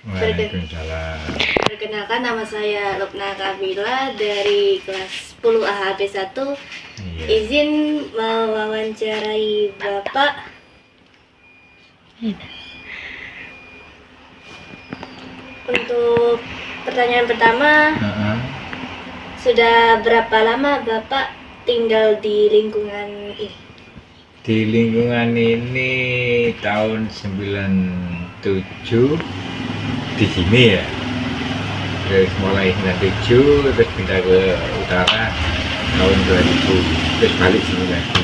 Waalaikumsalam. Perkenalkan, nama saya Lupna Kabila dari kelas 10 AHP 1. Iya. Izin mewawancarai Bapak. Untuk pertanyaan pertama, sudah berapa lama Bapak tinggal di lingkungan ini? Di lingkungan ini tahun 97 di sini ya. Terus mulai 97 terus pindah ke utara tahun 2000 terus balik sini lagi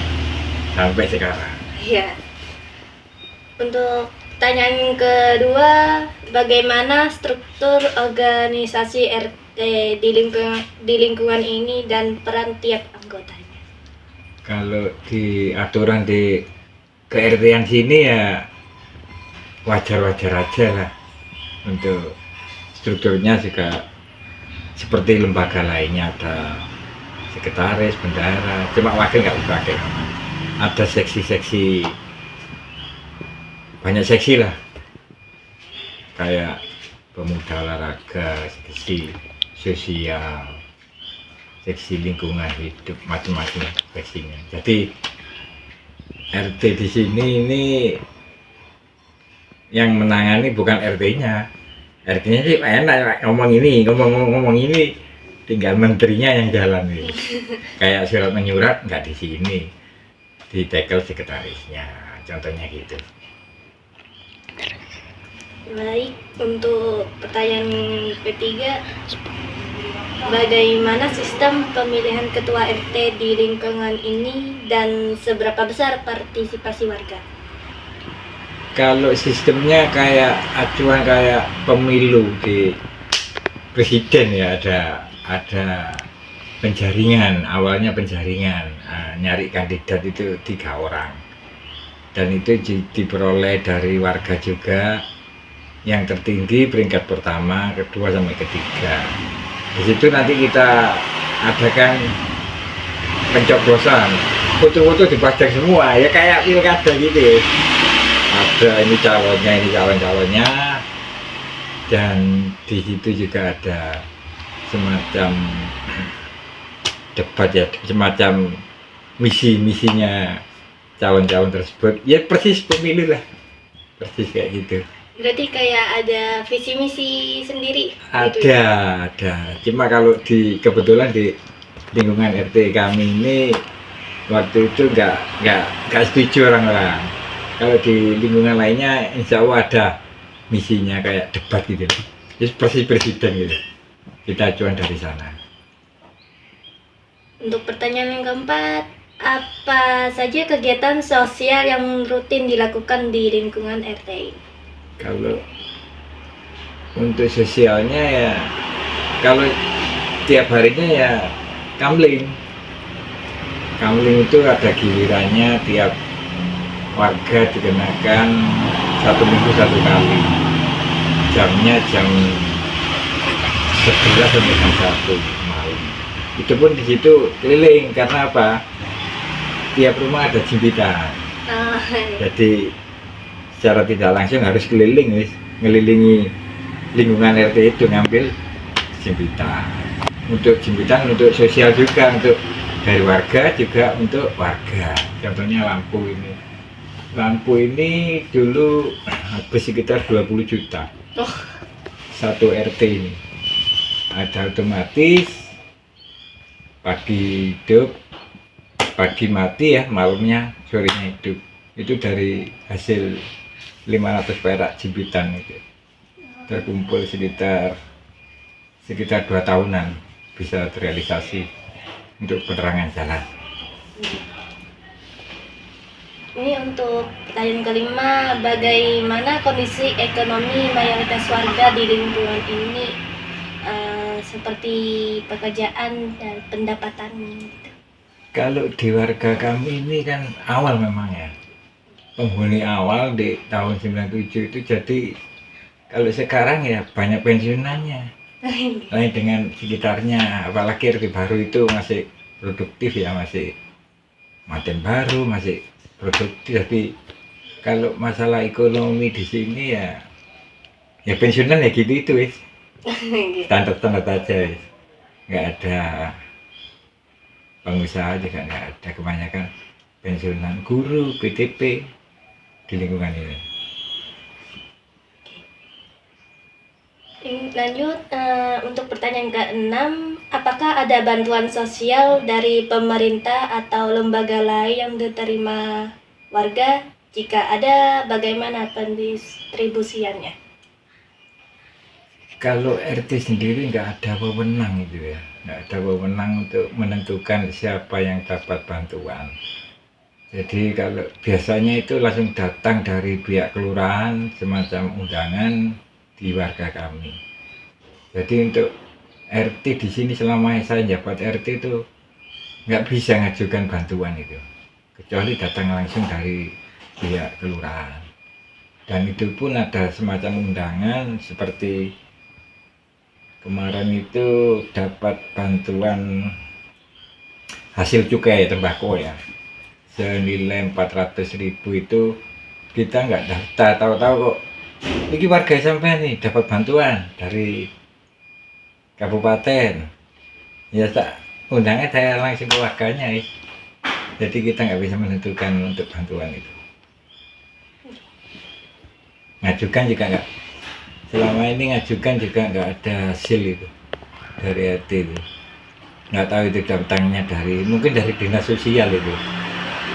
sampai sekarang. Ya. Untuk pertanyaan kedua, bagaimana struktur organisasi RT di lingkungan ini dan peran tiap anggotanya? Kalau di aturan di ke-RT-an sini ya wajar-wajar aja lah. Untuk strukturnya juga seperti lembaga lainnya, ada sekretaris, bendahara, cuma wakil nggak dipakai. Ada seksi-seksi, banyak seksi lah, kayak pemuda olahraga, seksi sosial, seksi lingkungan hidup, macam-macam seksinya. Jadi RT di sini ini yang menangani bukan RT-nya. RT-nya sih enak ngomong ini, tinggal menterinya yang jalan nih. Kayak surat menyurat nggak di sini, ditekel sekretarisnya, contohnya gitu. Baik, untuk pertanyaan ketiga, bagaimana sistem pemilihan ketua RT di lingkungan ini dan seberapa besar partisipasi warga? Kalau sistemnya kayak acuan kayak pemilu di presiden ya, ada penjaringan, awalnya penjaringan, nyari kandidat itu 3 orang dan itu diperoleh dari warga juga. Yang tertinggi peringkat pertama, kedua sampai ketiga. Di situ nanti kita adakan pencoblosan, foto-foto dipajang semua ya kayak pilkada gitu. Ada ini calonnya, ini calon-calonnya, dan di situ juga ada semacam debat ya, semacam misinya calon-calon tersebut. Ya persis pemilu lah, persis kayak gitu. Berarti kayak ada visi misi sendiri? Ada, gitu ya? ada. Cuma kalau kebetulan di lingkungan RT kami ini waktu itu nggak setuju orang-orang. Kalau di lingkungan lainnya, insya Allah ada misinya kayak debat gitu. Jadi persis presiden gitu. Kita acuan dari sana. Untuk pertanyaan yang keempat, apa saja kegiatan sosial yang rutin dilakukan di lingkungan RT? Kalau untuk sosialnya ya, kalau tiap harinya ya kamling. Kamling itu ada gilirannya, tiap warga dikenakan 1 minggu 1 kali. Jamnya jam 11 sampai jam 1 malam. Itu pun di situ keliling, karena apa? Tiap rumah ada jimpitan. Jadi secara tidak langsung harus keliling, ngelilingi lingkungan RT itu, ngambil jimpitan. Untuk jimpitan, untuk sosial juga, untuk dari warga juga untuk warga. Contohnya lampu ini. Lampu ini dulu habis sekitar 20 juta. Satu RT ini. Ada otomatis, pagi hidup, pagi mati ya, malamnya, sorenya hidup. Itu dari hasil 500 perak jimpitan itu. Terkumpul sekitar 2 tahunan bisa terrealisasi untuk penerangan jalan. Ini untuk pertanyaan kelima, bagaimana kondisi ekonomi mayoritas warga di lingkungan ini, seperti pekerjaan dan pendapatan gitu? Kalau di warga kami ini kan awal memang ya, penghuni awal di tahun 97 itu, jadi kalau sekarang ya banyak pensiunannya. Lain dengan sekitarnya, apalagi RT baru itu masih produktif ya, masih makin baru, masih produktif. Tapi kalau masalah ekonomi di sini ya Ya pensiunan ya gitu itu wis. Gitu. Standar-standar aja wis. Nggak ada pengusaha juga nggak ada, kebanyakan pensiunan guru PTP di lingkungan ini. Lanjut, untuk pertanyaan ke-6, apakah ada bantuan sosial dari pemerintah atau lembaga lain yang diterima warga? Jika ada, bagaimana pendistribusiannya? Kalau RT sendiri nggak ada wewenang itu ya, nggak ada wewenang untuk menentukan siapa yang dapat bantuan. Jadi kalau biasanya itu langsung datang dari pihak kelurahan semacam undangan di warga kami. Jadi untuk RT di sini selama saya jabat RT itu nggak bisa ngajukan bantuan itu, kecuali datang langsung dari pihak kelurahan. Dan itu pun ada semacam undangan seperti kemarin itu dapat bantuan hasil cukai tembakau ya, senilai 400.000 itu kita nggak daftar, tahu-tahu kok ini warga sampai nih dapat bantuan dari kabupaten. Ya tak undangan saya langsung ke warganya ya. Jadi kita nggak bisa menentukan untuk bantuan itu. Ngajukan juga nggak, selama ini ngajukan juga nggak ada hasil itu dari RT itu. Nggak tahu itu datangnya mungkin dari dinas sosial itu.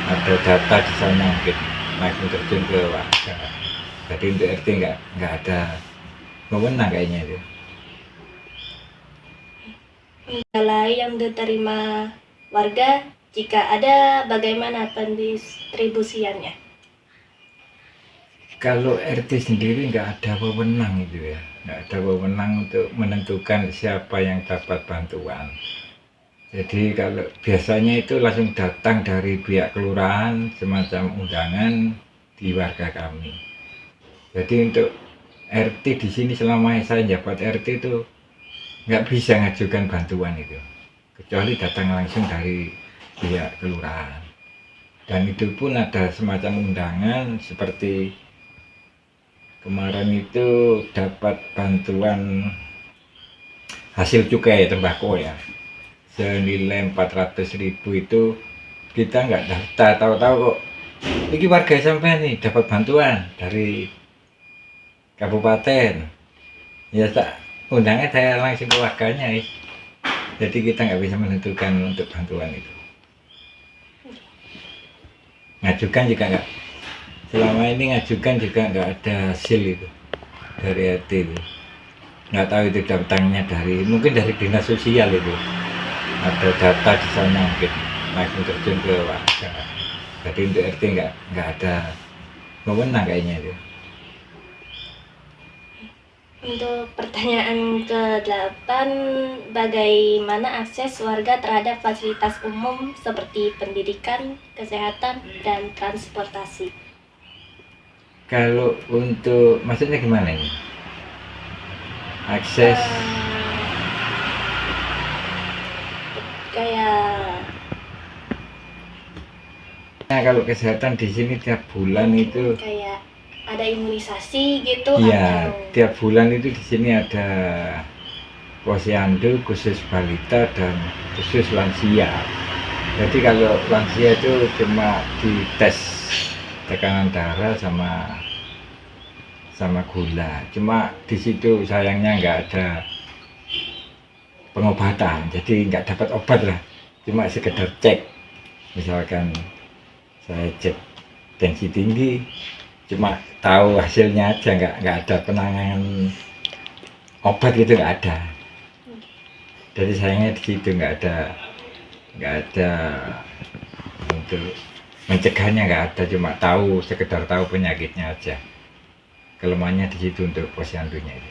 Ada data di sana mungkin langsung terjun ke warga. Jadi untuk RT nggak ada wewenang kayaknya itu. Lain yang diterima warga, jika ada, bagaimana pendistribusiannya? Kalau RT sendiri nggak ada wewenang itu ya, nggak ada wewenang untuk menentukan siapa yang dapat bantuan. Jadi kalau biasanya itu langsung datang dari pihak kelurahan semacam undangan di warga kami. Jadi untuk RT di sini selama saya jabat RT itu nggak bisa ngajukan bantuan itu, kecuali datang langsung dari pihak kelurahan. Dan itu pun ada semacam undangan seperti kemarin itu dapat bantuan hasil cukai tembakau ya, senilai 400.000 itu kita nggak daftar, tahu-tahu kok ini warga sampai nih dapat bantuan dari kabupaten. Ya tak undangan saya langsung ke warganya ya. Jadi kita nggak bisa menentukan untuk bantuan itu. Ngajukan juga nggak, selama ini ngajukan juga nggak ada hasil itu dari RT itu. Nggak tahu itu datangnya mungkin dari dinas sosial itu. Ada data di sana mungkin langsung terjun ke warga. Jadi untuk RT nggak ada wewenang kayaknya itu. Untuk pertanyaan ke-8, bagaimana akses warga terhadap fasilitas umum seperti pendidikan, kesehatan, dan transportasi? Kalau untuk maksudnya gimana ini? Akses Kayak nah, kalau kesehatan di sini tiap bulan itu kayak ada imunisasi gitu ya, atau tiap bulan itu di sini ada posyandu khusus balita dan khusus lansia. Jadi kalau lansia itu cuma dites tekanan darah sama gula. Cuma di situ sayangnya nggak ada pengobatan, jadi nggak dapat obat lah. Cuma sekedar cek, misalkan saya cek tensi tinggi, cuma tahu hasilnya aja, nggak ada penanganan obat gitu, nggak ada. Jadi sayangnya di situ nggak ada untuk mencegahnya, nggak ada, cuma tahu sekedar tahu penyakitnya aja. Kelemahannya di situ untuk posyandunya itu.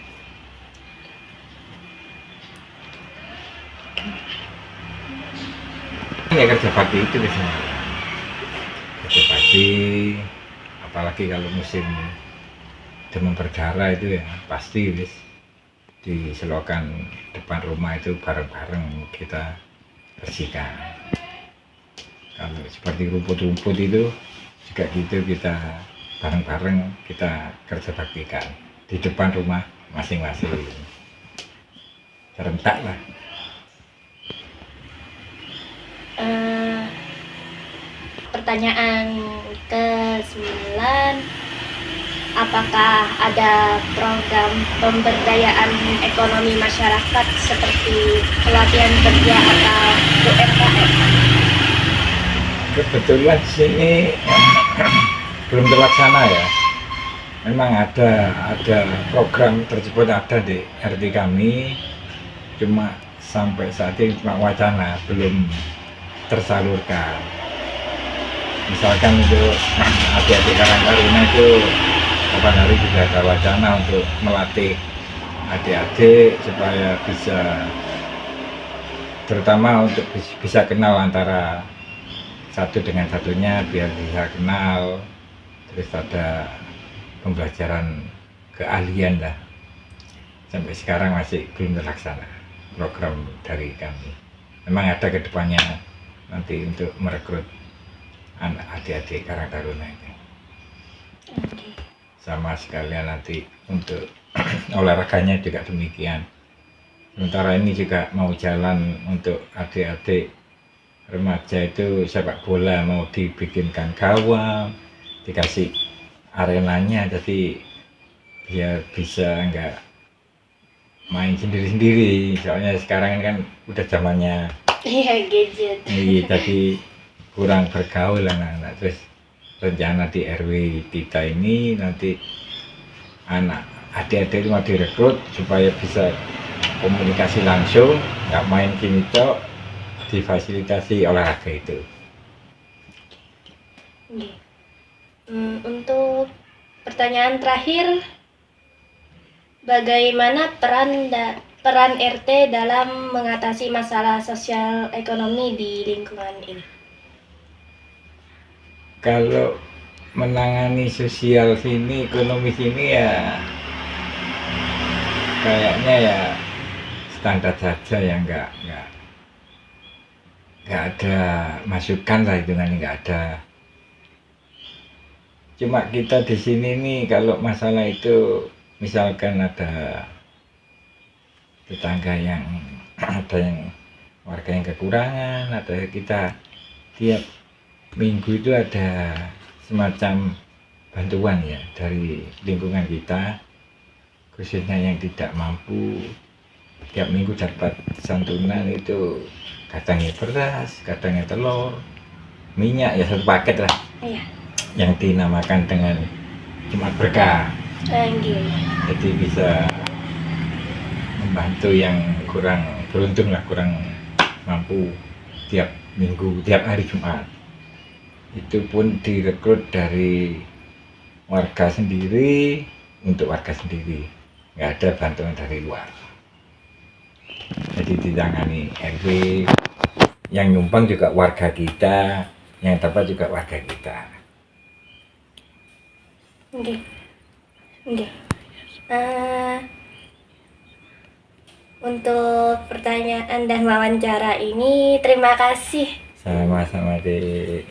Ini kerja bakti itu biasanya. Kerja bakti, apalagi kalau musim demam berdarah itu ya pasti wis di selokan depan rumah itu bareng-bareng kita bersihkan. Kalau seperti rumput-rumput itu juga gitu, kita bareng-bareng kita kerja baktikan. di depan rumah masing-masing, serentak lah. Pertanyaan ke-9, apakah ada program pemberdayaan ekonomi masyarakat seperti pelatihan kerja atau UMKM? Kebetulan sini belum terlaksana ya. Memang ada program tersebut ada di RT kami, cuma sampai saat ini cuma wacana, belum tersalurkan. Misalkan untuk adik-adik Karang Taruna itu kapan hari juga ada wacana untuk melatih adik-adik supaya bisa, terutama untuk bisa kenal antara satu dengan satunya, biar bisa kenal. Terus ada pembelajaran keahlian lah. Sampai sekarang masih belum terlaksana program dari kami. Memang ada kedepannya nanti untuk merekrut anak adik-adik Karang Taruna itu. Sama sekalian nanti untuk olahraganya juga demikian. Sementara ini juga mau jalan untuk adik-adik remaja itu sepak bola, mau dibikinkan gawang, dikasih arenanya, jadi biar bisa enggak main sendiri-sendiri. Soalnya sekarang kan udah zamannya gadget. iya, jadi kurang bergaul anak-anak. Terus rencana di RW kita ini nanti anak adik-adik itu mau direkrut supaya bisa komunikasi langsung, nggak main gini tok, difasilitasi olahraga itu. Untuk pertanyaan terakhir, bagaimana peran RT dalam mengatasi masalah sosial ekonomi di lingkungan ini? Kalau menangani sosial sini, ekonomi sini ya kayaknya ya standar saja ya, nggak ada masukan lah, hitungannya nggak ada. Cuma kita di sini nih kalau masalah itu, misalkan ada tetangga yang ada yang warga yang kekurangan, ada kita tiap minggu itu ada semacam bantuan ya dari lingkungan kita, khususnya yang tidak mampu. Tiap minggu dapat santunan itu, kadangnya beras, kadangnya telur, minyak ya, satu paket lah. Iya. Yang dinamakan dengan Jumat Berkah. Jadi bisa membantu yang kurang beruntung lah, kurang mampu, tiap minggu, tiap hari Jumat. Itu pun direkrut dari warga sendiri, untuk warga sendiri, nggak ada bantuan dari luar. Jadi ditangani RW, yang nyumbang juga warga kita, yang dapat juga warga kita. Untuk pertanyaan dan wawancara ini, terima kasih. Sama-sama, Dek.